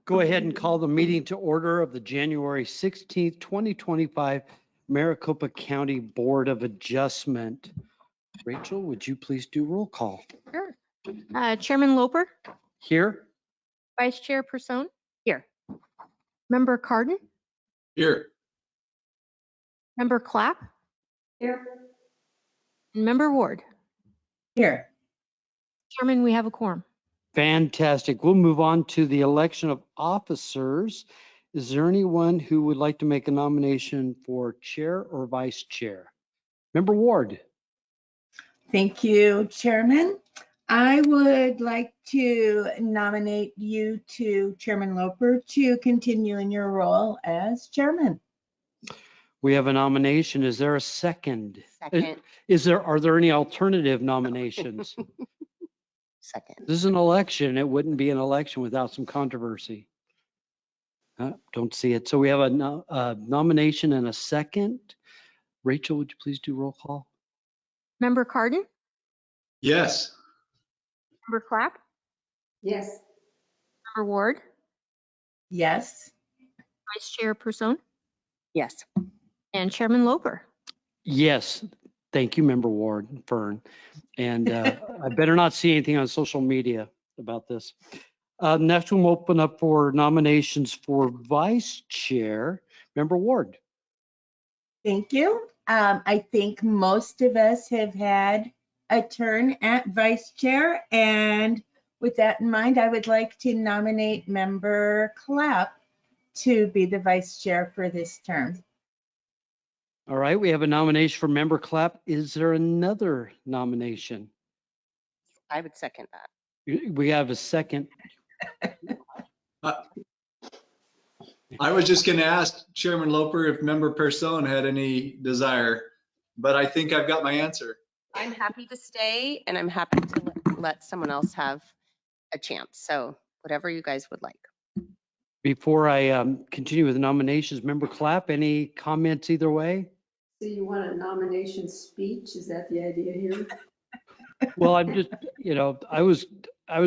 go ahead and call the meeting to order of the January 16th, 2025 Maricopa County Board of Adjustment. Rachel, would you please do roll call? Sure. Chairman Loper, Here? Vice Chair Person, here. Member Cardin, Here. Member Clapp, Here. and Member Ward. Here. Chairman, we have a quorum. Fantastic. We'll move on to the election of officers. Is there anyone who would like to make a nomination for chair or vice chair? Member Ward. Thank you, Chairman. I would like to nominate you to Chairman Loper to continue in your role as chairman. We have a nomination. Is there a second? Second. Are there any alternative nominations? Second. This is an election. It wouldn't be an election without some controversy. Don't see it. So we have a nomination and a second. Rachel, would you please do roll call? Member Cardin, Yes. Member Clapp, Yes. Member Ward, Yes. Vice Chair Person, Yes. and Chairman Loper. Yes. Thank you, Member Ward, Fern. And I better not see anything on social media about this. Next, we'll open up for nominations for vice chair. Member Ward. Thank you. I think most of us have had a turn at vice chair, and with that in mind, I would like to nominate Member Clapp to be the vice chair for this term. All right, we have a nomination for Member Clapp. Is there another nomination? I would second that. We have a second. I was just going to ask Chairman Loper if Member Person had any desire, but I think I've got my answer. I'm happy to stay and I'm happy to let someone else have a chance. So whatever you guys would like. Before I continue with the nominations, Member Clapp, any comments either way? So you want a nomination speech? Is that the idea here? Well, I'm just, I was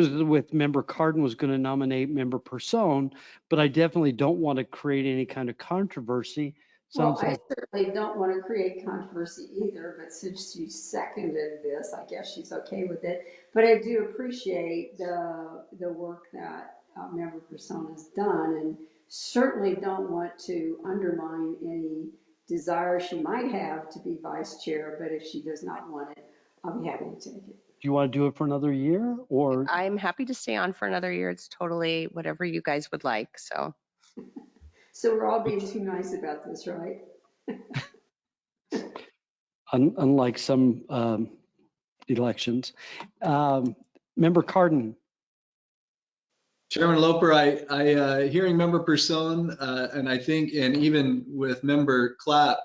with Member Cardin was going to nominate Member Person, but I definitely don't want to create any kind of controversy. Well, Sounds I like, certainly don't want to create controversy either, but since she seconded this, I guess she's okay with it. But I do appreciate the work that Member Person has done, and certainly don't want to undermine any desire she might have to be vice chair, but if she does not want it, I'll be happy to take it. do you want to do it for another year or? I'm happy to stay on for another year. It's totally whatever you guys would like. So So we're all being too nice about this, right? Unlike some elections. Member Cardin. Chairman Loper, I hearing Member Person, and I think, and even with Member Clapp,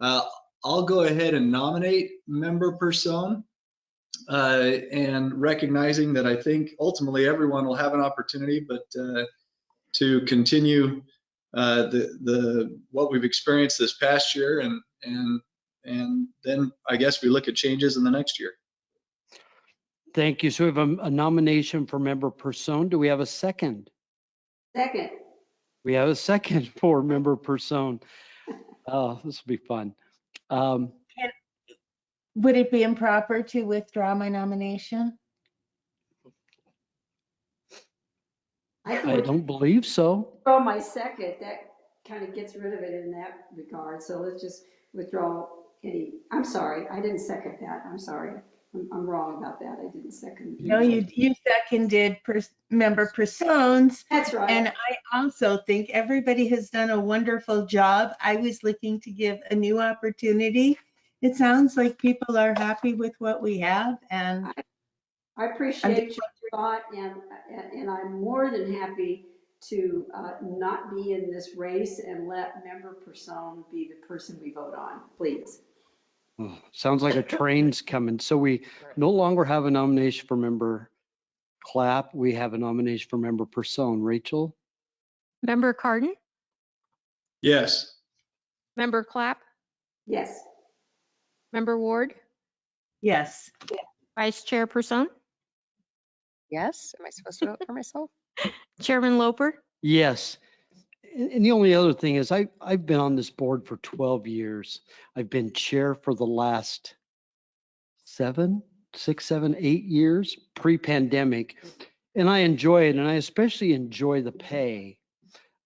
I'll go ahead and nominate Member Person, and recognizing that I think ultimately everyone will have an opportunity, but to continue what we've experienced this past year, and then I guess we look at changes in the next year. Thank you. So we have a nomination for Member Person. Do we have a second? Second. We have a second for Member Person. Oh, this will be fun. Would it be improper to withdraw my nomination? I don't believe so. Withdraw my second. That kind of gets rid of it in that regard. So let's just withdraw any, I'm sorry, I didn't second that. I'm sorry. I'm wrong about that. I didn't second. No, you seconded Member Person's. That's right. And I also think everybody has done a wonderful job. I was looking to give a new opportunity. It sounds like people are happy with what we have, and I appreciate your thought, and I'm more than happy to not be in this race and let Member Person be the person we vote on, please. Oh, sounds like a train's coming. So we no longer have a nomination for Member Clapp. We have a nomination for Member Person. Rachel? Member Cardin, Yes. Member Clapp, Yes. Member Ward, yes. Vice Chair Person, yes, am I supposed to vote for myself? Chairman Loper, Yes. And the only other thing is I've been on this board for 12 years. I've been chair for the last 6, 7, 8 years pre-pandemic. And I enjoy it. And I especially enjoy the pay.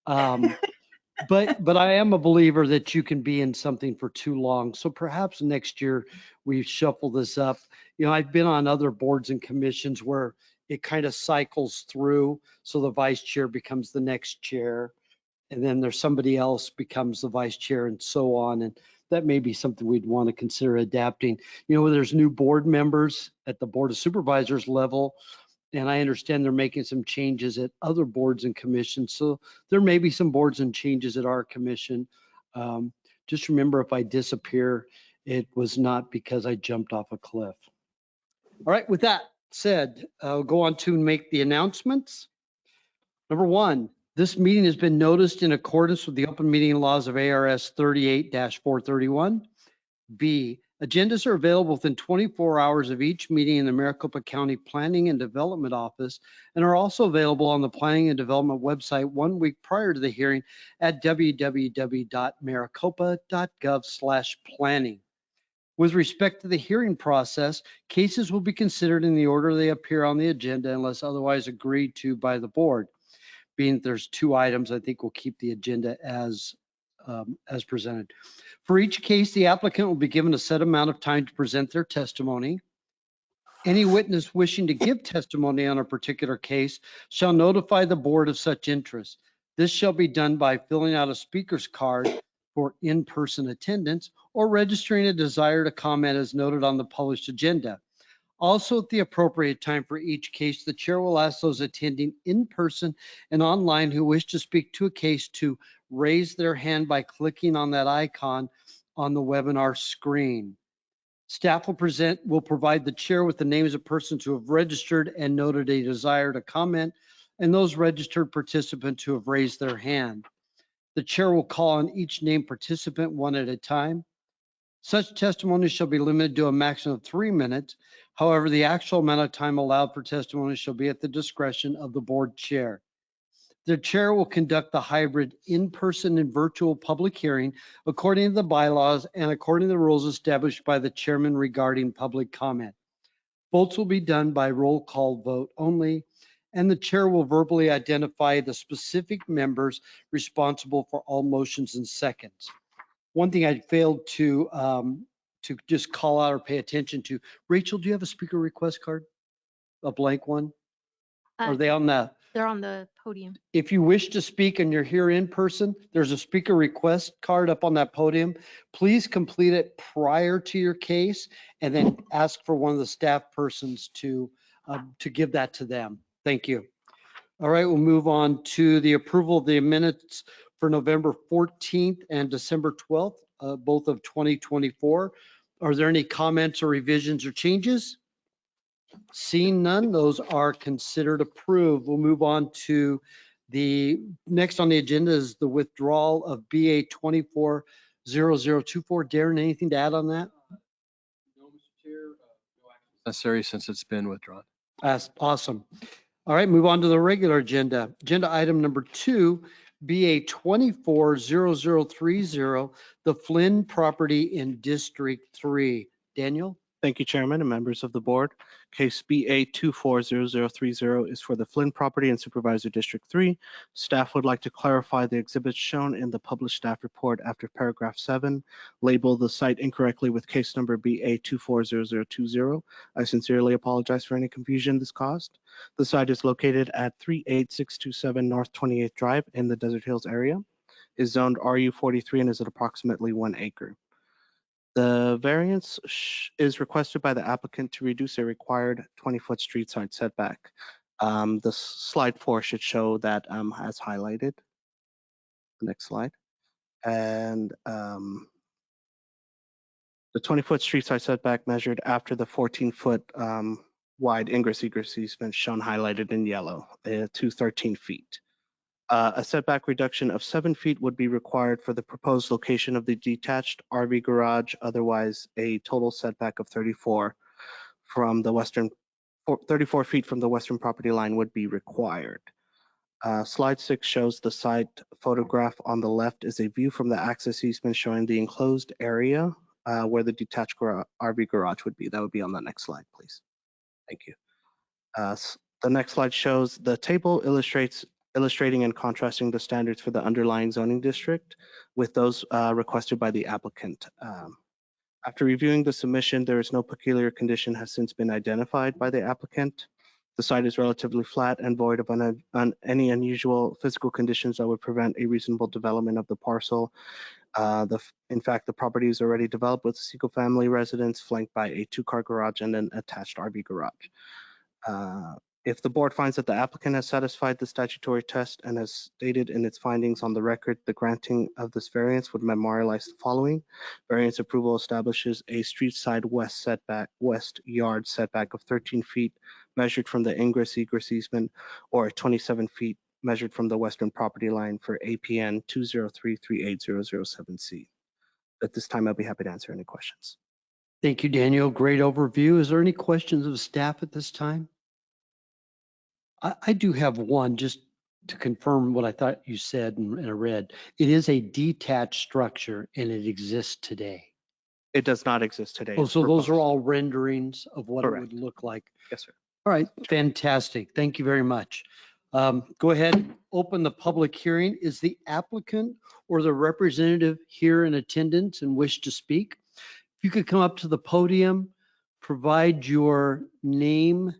But I am a believer that you can be in something for too long. So perhaps next year we shuffle this up. You know, I've been on other boards and commissions where it kind of cycles through. So the vice chair becomes the next chair, and then there's somebody else becomes the vice chair, and so on. And that may be something we'd want to consider adapting. You know, there's new board members at the Board of Supervisors level, and I understand they're making some changes at other boards and commissions. So there may be some boards and changes at our commission. Just remember, if I disappear, it was not because I jumped off a cliff. All right, with that said, I'll go on to make the announcements. Number one, this meeting has been noticed in accordance with the open meeting laws of ARS 38-431. B, agendas are available within 24 hours of each meeting in the Maricopa County Planning and Development Office, and are also available on the Planning and Development website 1 week prior to the hearing at www.maricopa.gov/planning. With respect to the hearing process, cases will be considered in the order they appear on the agenda unless otherwise agreed to by the board. Being that there's 2 items, I think we'll keep the agenda as presented. For each case, the applicant will be given a set amount of time to present their testimony. Any witness wishing to give testimony on a particular case shall notify the board of such interest. This shall be done by filling out a speaker's card for in-person attendance or registering a desire to comment as noted on the published agenda. Also, at the appropriate time for each case, the chair will ask those attending in person and online who wish to speak to a case to raise their hand by clicking on that icon on the webinar screen. Staff will provide the chair with the names of persons who have registered and noted a desire to comment, and those registered participants who have raised their hand. The chair will call on each named participant one at a time. Such testimony shall be limited to a maximum of 3 minutes. However, the actual amount of time allowed for testimony shall be at the discretion of the board chair. The chair will conduct the hybrid in-person and virtual public hearing according to the bylaws and according to the rules established by the chairman regarding public comment. Votes will be done by roll call vote only, and the chair will verbally identify the specific members responsible for all motions and seconds. One thing I failed to just call out or pay attention to. Rachel, do you have a speaker request card? A blank one? Are they on the? They're on the podium. If you wish to speak and you're here in person, there's a speaker request card up on that podium. Please complete it prior to your case and then ask for one of the staff persons to give that to them. Thank you. All right, we'll move on to the approval of the minutes for November 14th and December 12th, both of 2024. Are there any comments or revisions or changes? Seeing none, those are considered approved. We'll move on to the next on the agenda is the withdrawal of BA 240024. Darren, anything to add on that? No, Mr. Chair, no action necessary since it's been withdrawn. That's awesome. All right, move on to the regular agenda. Agenda item number 2, BA 240030, the Flynn property in District 3. Daniel? Thank you, Chairman and members of the board. Case BA 240030 is for the Flynn property in Supervisor District 3. Staff would like to clarify the exhibits shown in the published staff report after paragraph 7. Label the site incorrectly with case number BA 240020. I sincerely apologize for any confusion this caused. The site is located at 38627 North 28th Drive in the Desert Hills area. Is zoned RU43 and is at approximately 1 acre. The variance is requested by the applicant to reduce a required 20-foot street side setback. The slide 4 should show that as highlighted. The next slide. And the 20-foot street side setback measured after the 14-foot wide ingress-egress easement shown highlighted in yellow to 13 feet. A setback reduction of 7 feet would be required for the proposed location of the detached RV garage. Otherwise, a total setback of 34 feet from the western property line would be required. Slide 6 shows the site photograph. On the left is a view from the access easement showing the enclosed area where the detached RV garage would be. That would be on the next slide, please. Thank you. The next slide shows the table illustrating and contrasting the standards for the underlying zoning district with those requested by the applicant. After reviewing the submission, there is no peculiar condition has since been identified by the applicant. The site is relatively flat and void of any unusual physical conditions that would prevent a reasonable development of the parcel. In fact, the property is already developed with a single-family residence flanked by a 2-car garage and an attached RV garage. If the board finds that the applicant has satisfied the statutory test and has stated in its findings on the record, the granting of this variance would memorialize the following. Variance approval establishes a street side west yard setback of 13 feet measured from the ingress-egress easement, or 27 feet measured from the western property line for APN 203380007C. At this time, I'll be happy to answer any questions. Thank you, Daniel. Great overview. Is there any questions of staff at this time? I do have one, just to confirm what I thought you said and I read. It is a detached structure and it exists today. It does not exist today. Oh, It's so those are proposed. all renderings of what it Correct. would look like. Yes, sir. All right, fantastic. Thank you very much. Go ahead, open the public hearing. Is the applicant or the representative here in attendance and wish to speak? If you could come up to the podium, provide your name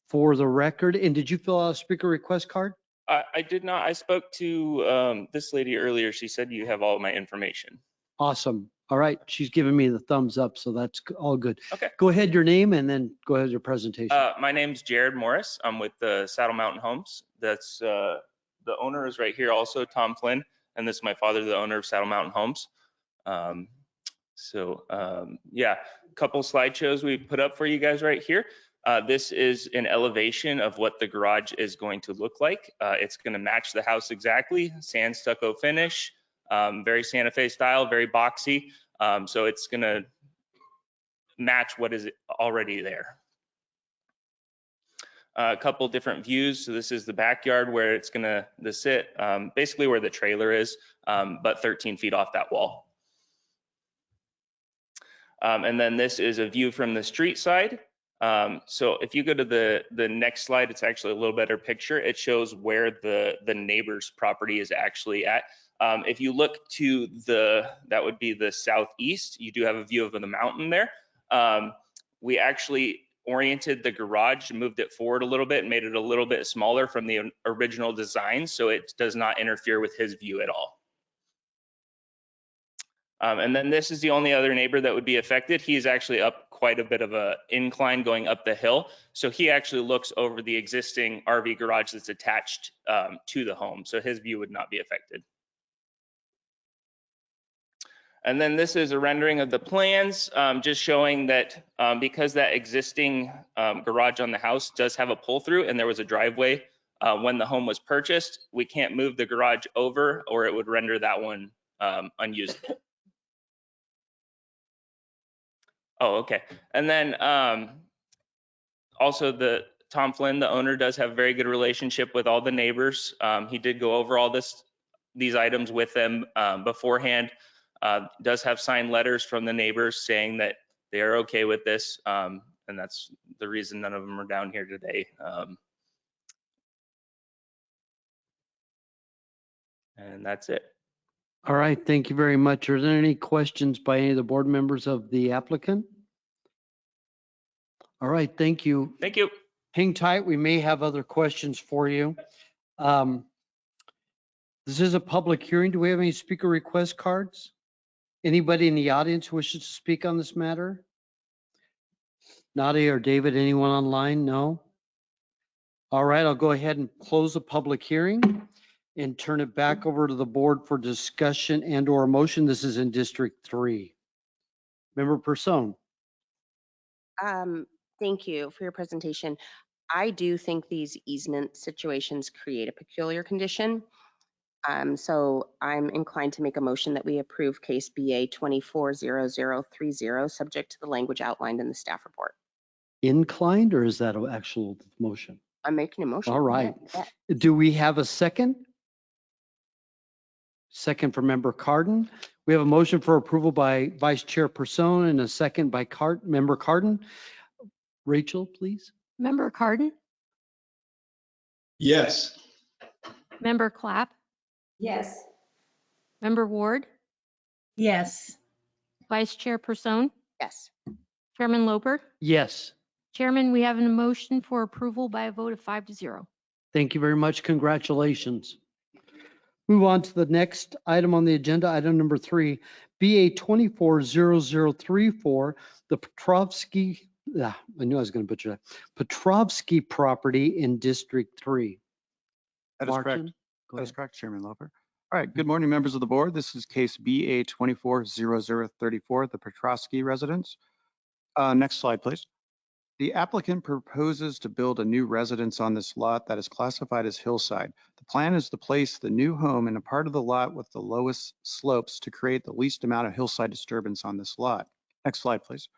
for the record. And did you fill out a speaker request card? I did not. I spoke to this lady earlier. She said you have all my information. Awesome. All right, she's giving me the thumbs up, so that's all good. Okay. Go ahead, your name, and then go ahead with your presentation. My name's Jared Morris. I'm with the Saddle Mountain Homes. That's the owner is right here also, Tom Flynn, and this is my father, the owner of Saddle Mountain Homes. Yeah, a couple slideshows we put up for you guys right here. This is an elevation of what the garage is going to look like. It's going to match the house exactly, sand stucco finish, very Santa Fe style, very boxy. So it's going to match what is already there. A couple different views. So this is the backyard where it's going to sit, basically where the trailer is, but 13 feet off that wall. And then this is a view from the street side. So if you go to the next slide, it's actually a little better picture. It shows where the neighbor's property is actually at. If you look to that would be the southeast, you do have a view of the mountain there. We actually oriented the garage and moved it forward a little bit and made it a little bit smaller from the original design, so it does not interfere with his view at all. And then this is the only other neighbor that would be affected. He's actually up quite a bit of a incline going up the hill. So he actually looks over the existing RV garage that's attached to the home. So his view would not be affected. And then this is a rendering of the plans, just showing that because that existing garage on the house does have a pull through and there was a driveway when the home was purchased, we can't move the garage over or it would render that one unusable. Oh, okay. And then also Tom Flynn, the owner, does have a very good relationship with all the neighbors. He did go over all these items with them beforehand. Does have signed letters from the neighbors saying that they are okay with this. And that's the reason none of them are down here today. And that's it. All right, thank you very much. Are there any questions by any of the board members of the applicant? All right, thank you. Thank you. Hang tight, we may have other questions for you. This is a public hearing. Do we have any speaker request cards? Anybody in the audience who wishes to speak on this matter? Nadia or David, anyone online? No? All right, I'll go ahead and close the public hearing and turn it back over to the board for discussion and or motion. This is in District 3. Member Person. Thank you for your presentation. I do think these easement situations create a peculiar condition. So I'm inclined to make a motion that we approve case BA 240030, subject to the language outlined in the staff report. Inclined, or is that an actual motion? I'm making a motion. All right. Yeah. Do we have a second? Second for Member Cardin. We have a motion for approval by Vice Chair Person and a second by Member Cardin. Rachel, please. Member Cardin, Yes. Member Clapp, Yes. Member Ward, Yes. Vice Chair Person, Yes. Chairman Loper. Yes. Chairman, we have a motion for approval by a vote of 5-0. Thank you very much. Congratulations. Move on to the next item on the agenda, item number 3, BA 240034, the Petrovsky, I knew I was going to butcher that, Petrovsky property in District 3. That is correct. Martin, go That is ahead. correct, Chairman Loper. All right, good morning, members of the board. This is case BA 240034, the Petrovsky residence. Next slide, please. The applicant proposes to build a new residence on this lot that is classified as hillside. The plan is to place the new home in a part of the lot with the lowest slopes to create the least amount of hillside disturbance on this lot. Next slide, please.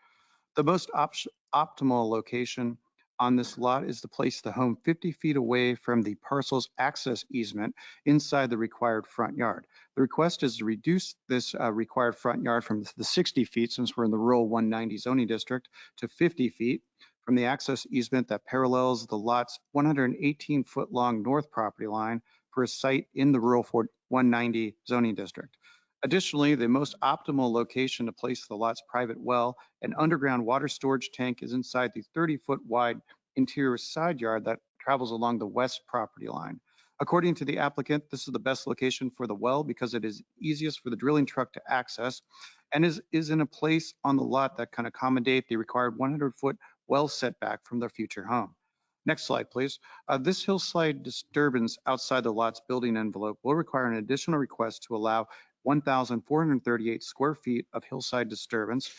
The most optimal location on this lot is to place the home 50 feet away from the parcel's access easement inside the required front yard. The request is to reduce this required front yard from the 60 feet, since we're in the rural 190 zoning district, to 50 feet from the access easement that parallels the lot's 118-foot long north property line for a site in the rural 190 zoning district. Additionally, the most optimal location to place the lot's private well and underground water storage tank is inside the 30-foot wide interior side yard that travels along the west property line. According to the applicant, this is the best location for the well because it is easiest for the drilling truck to access and is in a place on the lot that can accommodate the required 100-foot well setback from their future home. Next slide, please. This hillside disturbance outside the lot's building envelope will require an additional request to allow 1,438 square feet of hillside disturbance.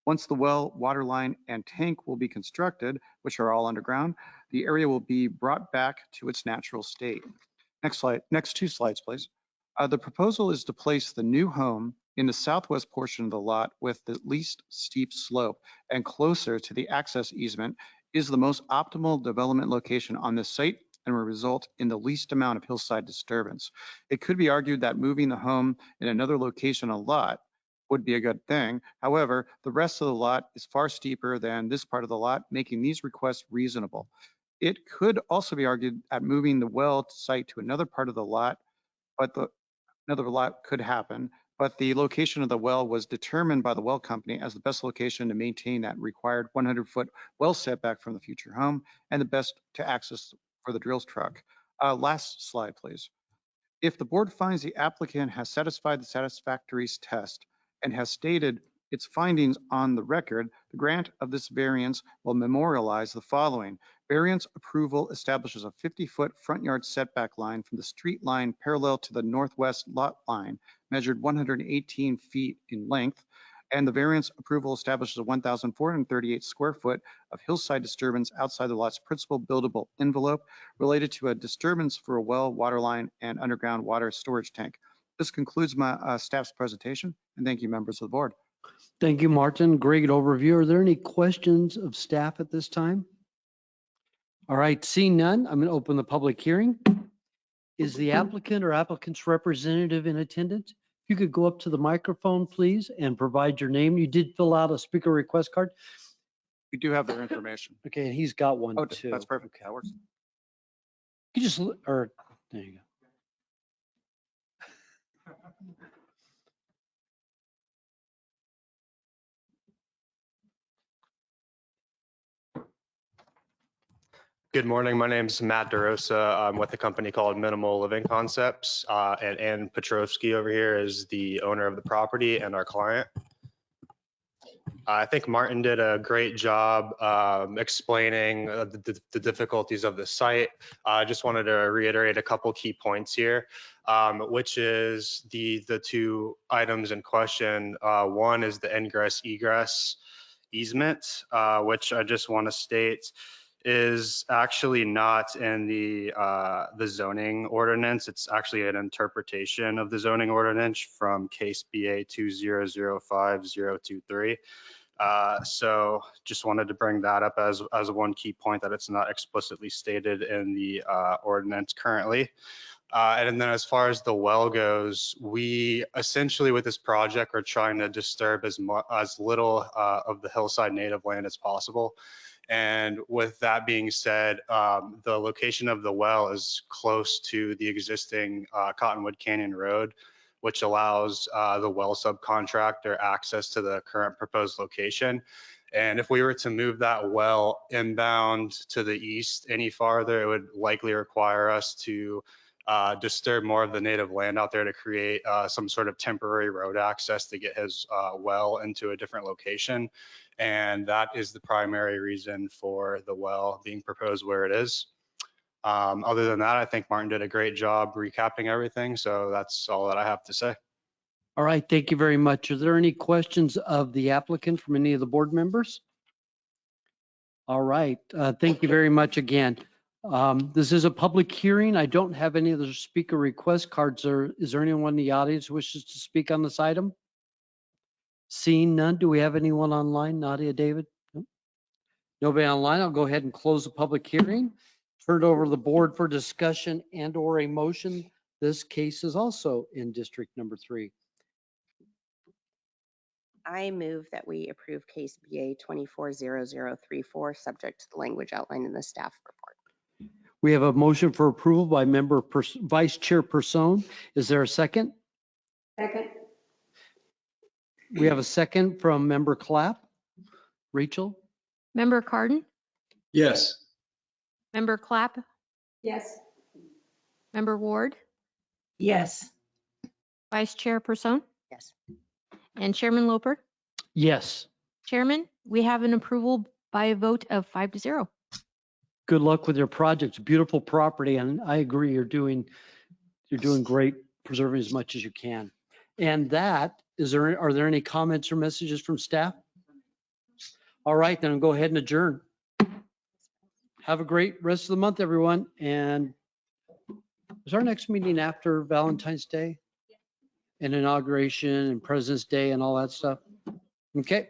Once the well, water line, and tank will be constructed, which are all underground, the area will be brought back to its natural state. Next slide, next 2 slides, please. The proposal is to place the new home in the southwest portion of the lot with the least steep slope and closer to the access easement is the most optimal development location on this site and will result in the least amount of hillside disturbance. It could be argued that moving the home in another location on a lot would be a good thing. However, the rest of the lot is far steeper than this part of the lot, making these requests reasonable. It could also be argued at moving the well site to another part of the lot, but another lot could happen, but the location of the well was determined by the well company as the best location to maintain that required 100-foot well setback from the future home and the best to access for the drills truck. Last slide, please. If the board finds the applicant has satisfied the satisfactory test and has stated its findings on the record, the grant of this variance will memorialize the following. Variance approval establishes a 50-foot front yard setback line from the street line parallel to the northwest lot line, measured 118 feet in length, and the variance approval establishes a 1,438 square foot of hillside disturbance outside the lot's principal buildable envelope related to a disturbance for a well, water line, and underground water storage tank. This concludes my staff's presentation, and thank you, members of the board. Thank you, Martin. Great overview. Are there any questions of staff at this time? All right, seeing none, I'm going to open the public hearing. Is the applicant or applicant's representative in attendance? If you could go up to the microphone, please, and provide your name. You did fill out a speaker request card. We do have their information. Okay, and he's got one Oh, too. that's perfect. That works. You just, or, there you go. Good morning. My name is Matt DeRosa. I'm with a company called Minimal Living Concepts, and Ann Petrovsky over here is the owner of the property and our client. I think Martin did a great job explaining the difficulties of the site. I just wanted to reiterate a couple key points here, which is the 2 items in question. One is the ingress egress easement, which I just want to state is actually not in the zoning ordinance. It's actually an interpretation of the zoning ordinance from case BA 2005023. So just wanted to bring that up as one key point, that it's not explicitly stated in the ordinance currently. And then as far as the well goes, we essentially with this project are trying to disturb as little of the hillside native land as possible. And with that being said, the location of the well is close to the existing Cottonwood Canyon Road, which allows the well subcontractor access to the current proposed location. And if we were to move that well inbound to the east any farther, it would likely require us to disturb more of the native land out there to create some sort of temporary road access to get his well into a different location. And that is the primary reason for the well being proposed where it is. Other than that, I think Martin did a great job recapping everything. So that's all that I have to say. All right, thank you very much. Are there any questions of the applicant from any of the board members? All right, thank you very much again. This is a public hearing. I don't have any other speaker request cards. Is there anyone in the audience who wishes to speak on this item? Seeing none, do we have anyone online? Nadia, David? Nope. Nobody online. I'll go ahead and close the public hearing. Turn it over to the board for discussion and or a motion. This case is also in District Number 3. I move that we approve case BA 240034, subject to the language outlined in the staff report. We have a motion for approval by Vice Chair Person. Is there a second? Second. We have a second from Member Clapp. Rachel? Member Cardin, Yes. Member Clapp, Yes. Member Ward, Yes. Vice Chair Person, Yes. and Chairman Loper. Yes. Chairman, we have an approval by a vote of 5-0. Good luck with your projects. Beautiful property, and I agree. You're doing great, preserving as much as you can. And are there any comments or messages from staff? All right, then I'll go ahead and adjourn. Have a great rest of the month, everyone. And is our next meeting after Valentine's Day and inauguration and President's Day and all that stuff? Okay.